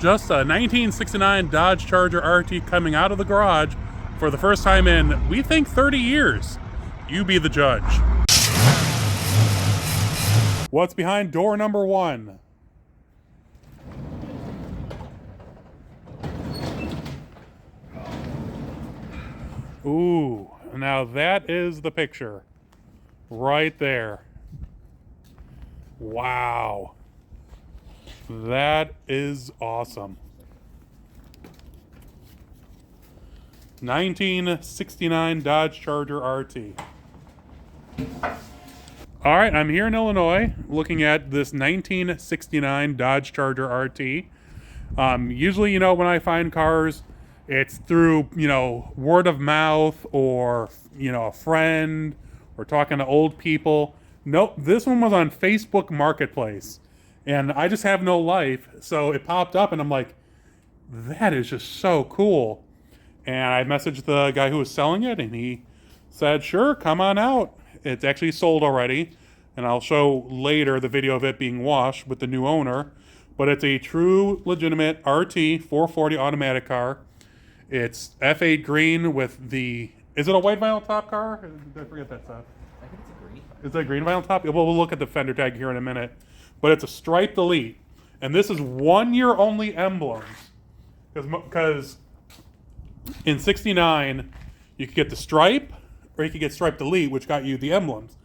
Just a 1969 Dodge Charger RT coming out of the garage for the first time in, we think, 30 years. You be the judge. What's behind door number 1? Ooh, now that is the picture. Right there. Wow. That is awesome. 1969 Dodge Charger RT. All right, I'm here in Illinois looking at this 1969 Dodge Charger RT. Usually, when I find cars, it's through, word of mouth or, a friend or talking to old people. Nope, this one was on Facebook Marketplace. And I just have no life, so it popped up and I'm like, that is just so cool. And I messaged the guy who was selling it and he said, sure, come on out. It's actually sold already. And I'll show later the video of it being washed with the new owner. But it's a true, legitimate RT 440 automatic car. It's F8 green with the... Is it a white vinyl top car? I forget that stuff. I think it's a green. Is it a green vinyl top? We'll look at the fender tag here in a minute. But it's a striped Elite. And this is 1 year only emblems. Because in 69, you could get the stripe, or you could get striped Elite, which got you the emblems.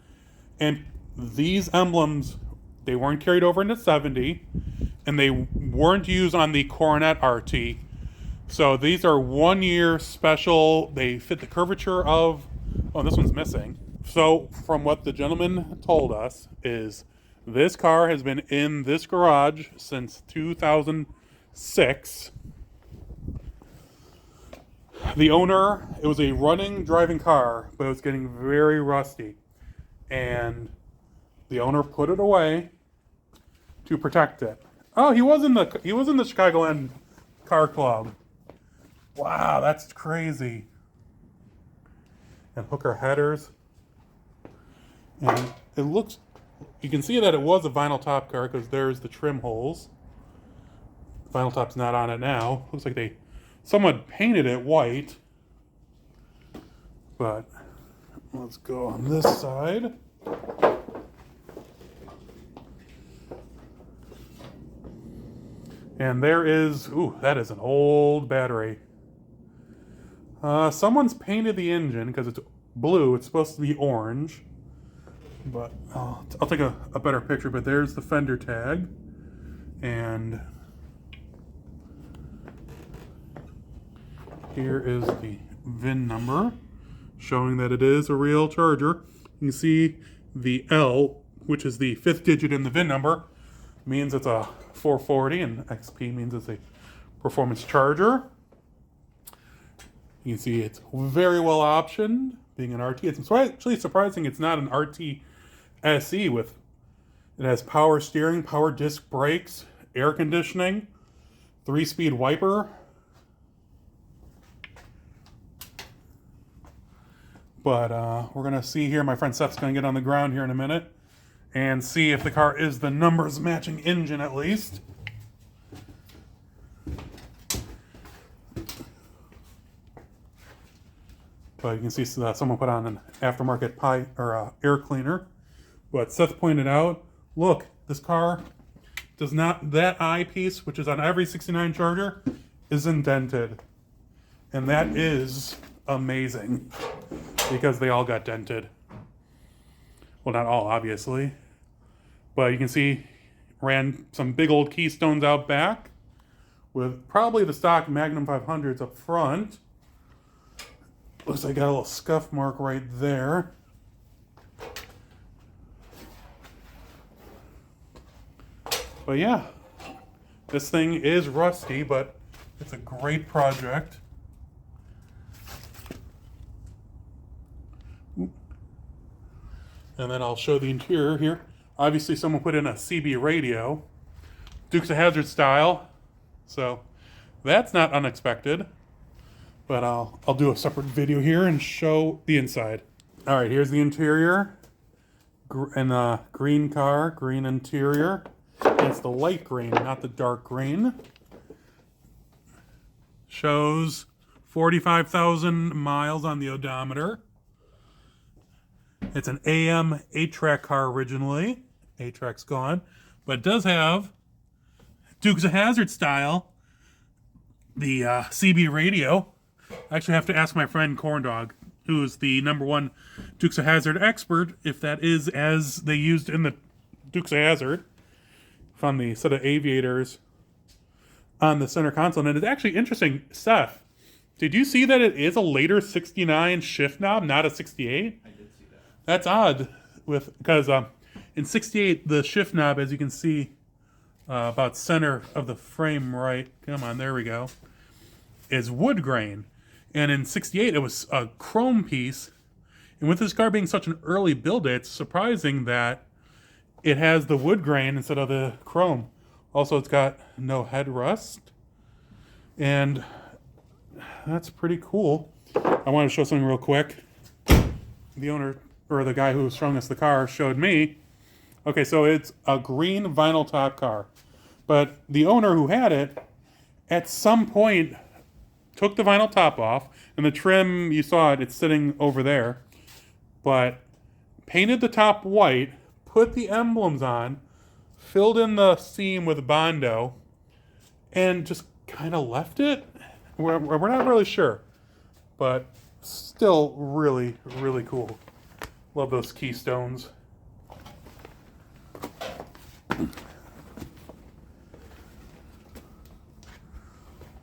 And these emblems, they weren't carried over into 70, and they weren't used on the Coronet RT. So these are 1 year special. They fit the curvature of... Oh, this one's missing. So from what the gentleman told us is this car has been in this garage since 2006. The owner, it was a running, driving car, but it was getting very rusty. And the owner put it away to protect it. Oh, he was in the Chicagoland Car Club. Wow, that's crazy. And hooker headers. And it looks, you can see that it was a vinyl top car because there's the trim holes. Vinyl top's not on it now. Looks like someone painted it white. But let's go on this side. And there is, ooh, that is an old battery. Someone's painted the engine because it's blue. It's supposed to be orange. But I'll take a better picture. But there's the fender tag. And here is the VIN number showing that it is a real Charger. You can see the L, which is the 5th digit in the VIN number, means it's a 440, and XP means it's a performance Charger. You can see it's very well optioned, being an RT. It's actually surprising it's not an RT SE with, it has power steering, power disc brakes, air conditioning, 3-speed wiper. But we're going to see here, my friend Seth's going to get on the ground here in a minute and see if the car is the numbers matching engine at least. But you can see someone put on an aftermarket air cleaner. But Seth pointed out, look, this car does not, that eyepiece, which is on every 69 Charger, is indented. And that is amazing because they all got dented. Well, not all, obviously. But you can see, ran some big old keystones out back with probably the stock Magnum 500s up front. Looks like I got a little scuff mark right there. But yeah, this thing is rusty, but it's a great project. And then I'll show the interior here. Obviously someone put in a CB radio, Dukes of Hazzard style. So that's not unexpected. But I'll do a separate video here and show the inside. All right, here's the interior. And green car, green interior. And it's the light green, not the dark green. Shows 45,000 miles on the odometer. It's an AM 8-track car originally. 8-track's gone. But it does have Dukes of Hazzard style, the CB radio. I actually have to ask my friend Corndog, who's the #1 Dukes of Hazzard expert, if that is as they used in the Dukes of Hazzard. Found the set of aviators on the center console. And it's actually interesting. Seth, did you see that it is a later 69 shift knob, not a 68? I did see that. That's odd, because in 68, the shift knob, as you can see, about center of the frame right, come on, there we go, is wood grain. And in 68, it was a chrome piece. And with this car being such an early build, it's surprising that it has the wood grain instead of the chrome. Also, it's got no headrest. And that's pretty cool. I want to show something real quick. The owner, or the guy who was showing us the car, showed me. Okay, so it's a green vinyl top car. But the owner who had it, at some point, took the vinyl top off, and the trim, you saw it, it's sitting over there, but painted the top white, put the emblems on, filled in the seam with Bondo, and just kind of left it. We're not really sure, but still really, really cool. Love those keystones.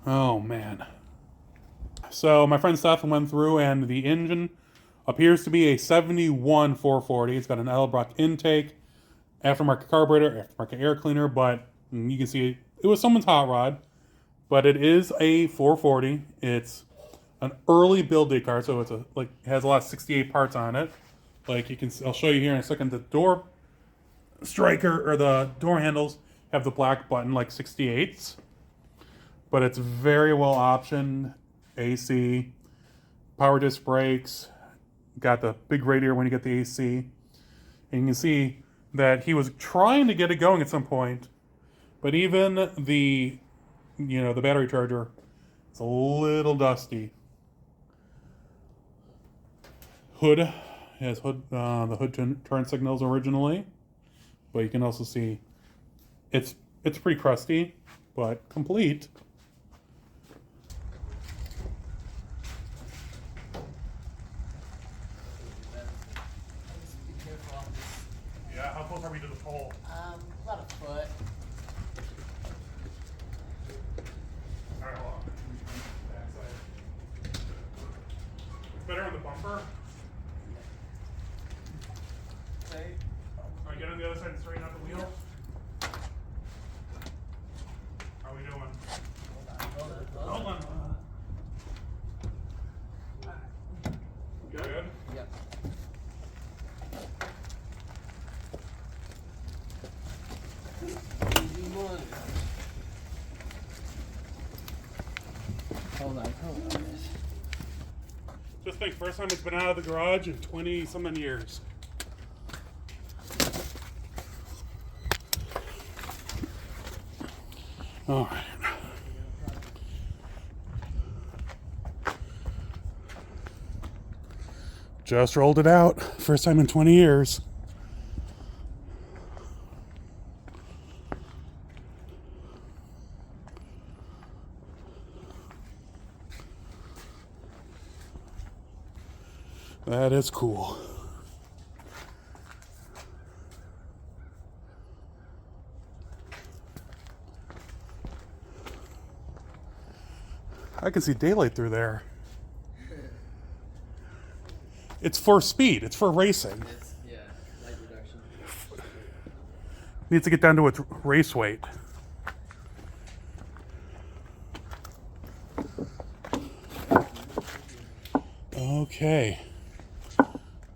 Oh, man. So my friend Seth went through, and the engine appears to be a 71 440. It's got an Edelbrock intake, aftermarket carburetor, aftermarket air cleaner, but you can see it was someone's hot rod. But it is a 440. It's an early build date car, so it has a lot of 68 parts on it. Like you can, I'll show you here in a second. The door striker, or the door handles, have the black button like 68s. But it's very well optioned. AC, power disc brakes, got the big radiator when you get the AC. And you can see that he was trying to get it going at some point, but even the battery charger, it's a little dusty. Hood has the hood turn signals originally, but you can also see it's pretty crusty, but complete. Yeah, how close are we to the pole? About a foot. All right, hold on. Backside. Better on the bumper. Okay. All right, get on the other side and straighten out the wheel. How are we doing? Hold on. Good? Yep. Easy money. Hold on. Just think, first time it's been out of the garage in 20-something years. All right. Just rolled it out. First time in 20 years. That is cool. I can see daylight through there. It's for speed. It's for racing. Yeah, light reduction. Needs to get down to its race weight. Okay.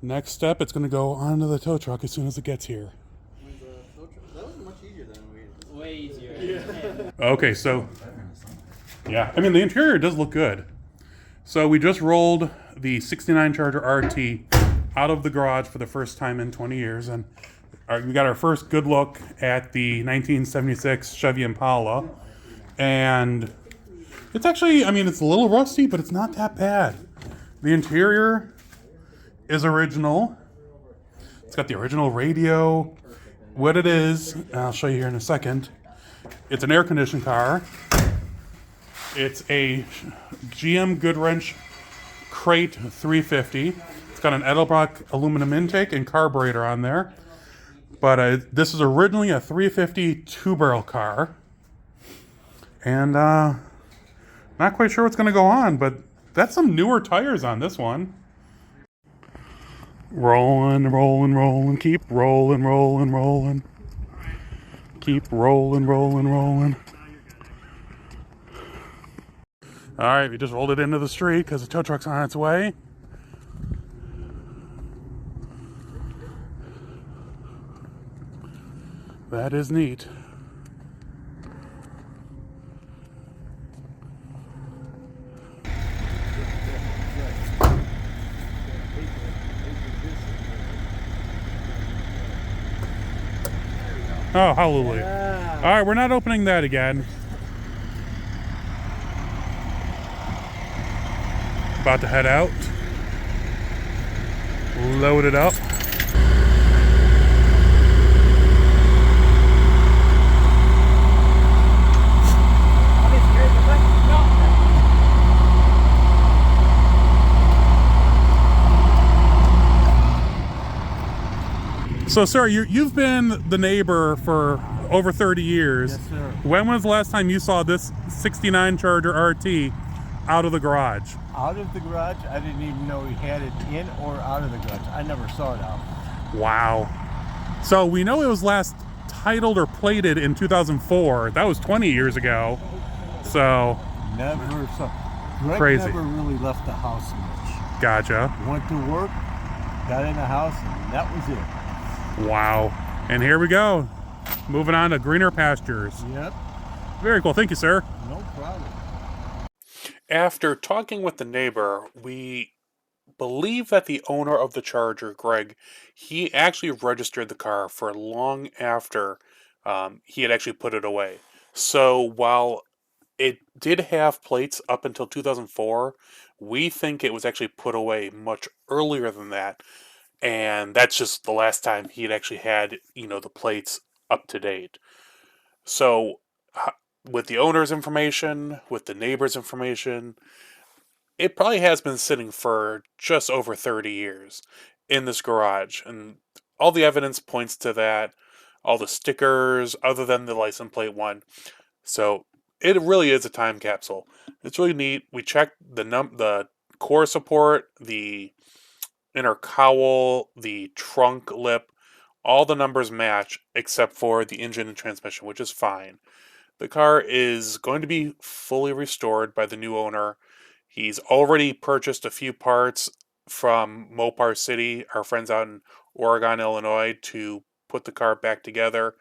Next step, it's going to go onto the tow truck as soon as it gets here. That was much easier than we. Way easier. Yeah. Okay, so yeah, I mean the interior does look good. So we just rolled the 69 Charger RT out of the garage for the first time in 20 years, and we got our first good look at the 1976 Chevy Impala. And It's actually, I mean, it's a little rusty, but it's not that bad. The interior is original. It's got the original radio. What it is, I'll show you here in a second. It's an air-conditioned car. It's a GM Goodwrench Crate 350. It's got an Edelbrock aluminum intake and carburetor on there. But this is originally a 350 two-barrel car. And not quite sure what's going to go on, but that's some newer tires on this one. Rolling, rolling, rolling, keep rolling, rolling, rolling. Keep rolling, rolling, rolling. All right, we just rolled it into the street because the tow truck's on its way. That is neat. Oh, hallelujah. Yeah. All right, we're not opening that again. About to head out. Load it up. So, sir, you've been the neighbor for over 30 years. Yes, sir. When was the last time you saw this 69 Charger RT out of the garage? Out of the garage? I didn't even know he had it in or out of the garage. I never saw it out. Wow. So we know it was last titled or plated in 2004. That was 20 years ago. So never saw. Greg crazy. Never really left the house much. Gotcha. Went to work, got in the house, and that was it. Wow. And here we go. Moving on to greener pastures. Yep. Very cool. Thank you, sir. No problem. After talking with the neighbor, we believe that the owner of the Charger, Greg, he actually registered the car for long after he had actually put it away. So while it did have plates up until 2004, we think it was actually put away much earlier than that. And that's just the last time he had actually had, the plates up to date. So with the owner's information, with the neighbor's information, it probably has been sitting for just over 30 years in this garage. And all the evidence points to that. All the stickers, other than the license plate one. So it really is a time capsule. It's really neat. We checked the core support, the inner cowl, the trunk lip. All the numbers match except for the engine and transmission, which is fine. The car is going to be fully restored by the new owner. He's already purchased a few parts from Mopar City, our friends out in Oregon, Illinois, to put the car back together.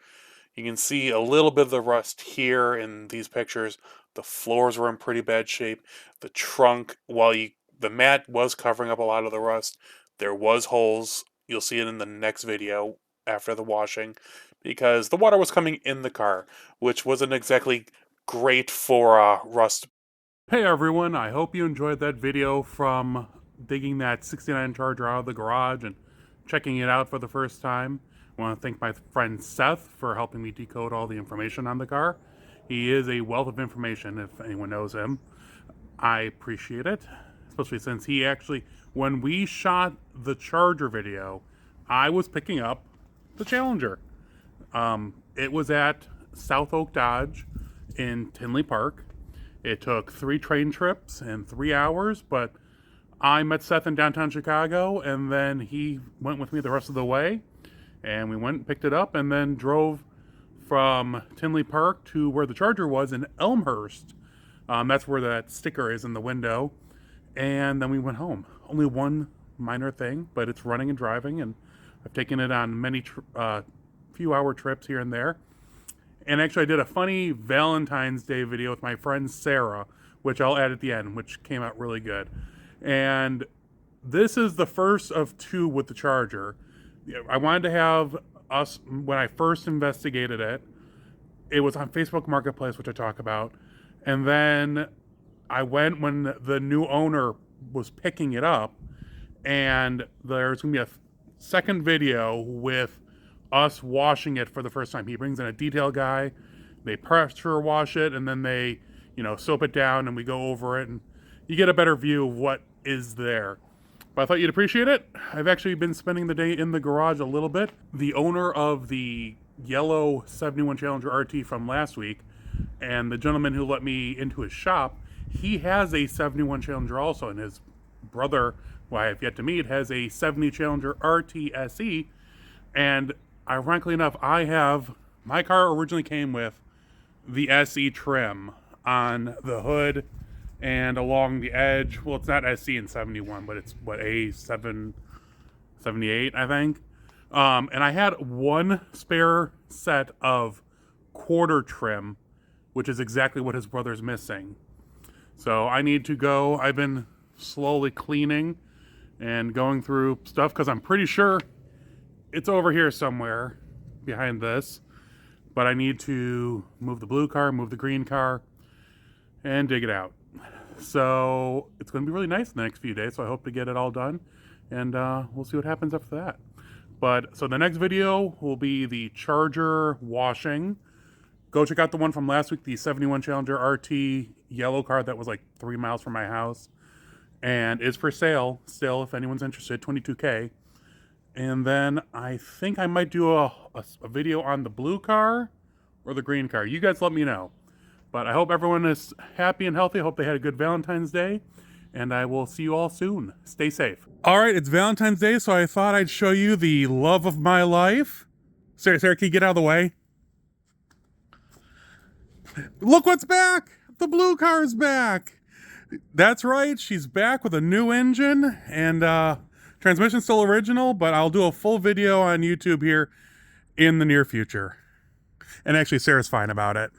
You can see a little bit of the rust here in these pictures. The floors were in pretty bad shape. The trunk, while the mat was covering up a lot of the rust, there was holes. You'll see it in the next video after the washing, because the water was coming in the car, which wasn't exactly great for rust. Hey everyone, I hope you enjoyed that video from digging that 69 Charger out of the garage and checking it out for the first time. I want to thank my friend Seth for helping me decode all the information on the car. He is a wealth of information if anyone knows him. I appreciate it, especially since he actually, when we shot the Charger video, I was picking up the Challenger. It was at South Oak Dodge in Tinley Park. It took 3 train trips and 3 hours, but I met Seth in downtown Chicago, and then he went with me the rest of the way, and we went and picked it up, and then drove from Tinley Park to where the Charger was in Elmhurst. That's where that sticker is in the window, and then we went home. Only one minor thing, but it's running and driving, and I've taken it on many few hour trips here and there. And actually I did a funny Valentine's Day video with my friend Sarah, which I'll add at the end, which came out really good. And this is the first of 2 with the Charger. I wanted to have us, when I first investigated it, it was on Facebook Marketplace, which I talk about. And then I went when the new owner was picking it up, and there's gonna be a second video with us washing it for the first time. He brings in a detail guy, they pressure wash it, and then they, soap it down, and we go over it, and you get a better view of what is there. But I thought you'd appreciate it. I've actually been spending the day in the garage a little bit. The owner of the yellow 71 Challenger RT from last week, and the gentleman who let me into his shop, he has a 71 Challenger also, and his brother, who I have yet to meet, has a 70 Challenger RT SE. And ironically enough, my car originally came with the SE trim on the hood and along the edge. Well, it's not SE in 71, but it's A778, I think. And I had one spare set of quarter trim, which is exactly what his brother's missing. So I need to go. I've been slowly cleaning and going through stuff because I'm pretty sure it's over here somewhere behind this. But I need to move the blue car, move the green car, and dig it out. So it's going to be really nice the next few days. So I hope to get it all done, and we'll see what happens after that. But so the next video will be the Charger washing. Go check out the one from last week, the 71 Challenger RT yellow car that was like 3 miles from my house, and is for sale still if anyone's interested, $22K. And then I think I might do a video on the blue car or the green car. You guys let me know. But I hope everyone is happy and healthy. I hope they had a good Valentine's Day. And I will see you all soon. Stay safe. All right, it's Valentine's Day, so I thought I'd show you the love of my life. Sarah, can you get out of the way? Look what's back! The blue car's back! That's right, she's back with a new engine, and transmission's still original, but I'll do a full video on YouTube here in the near future. And actually, Sarah's fine about it.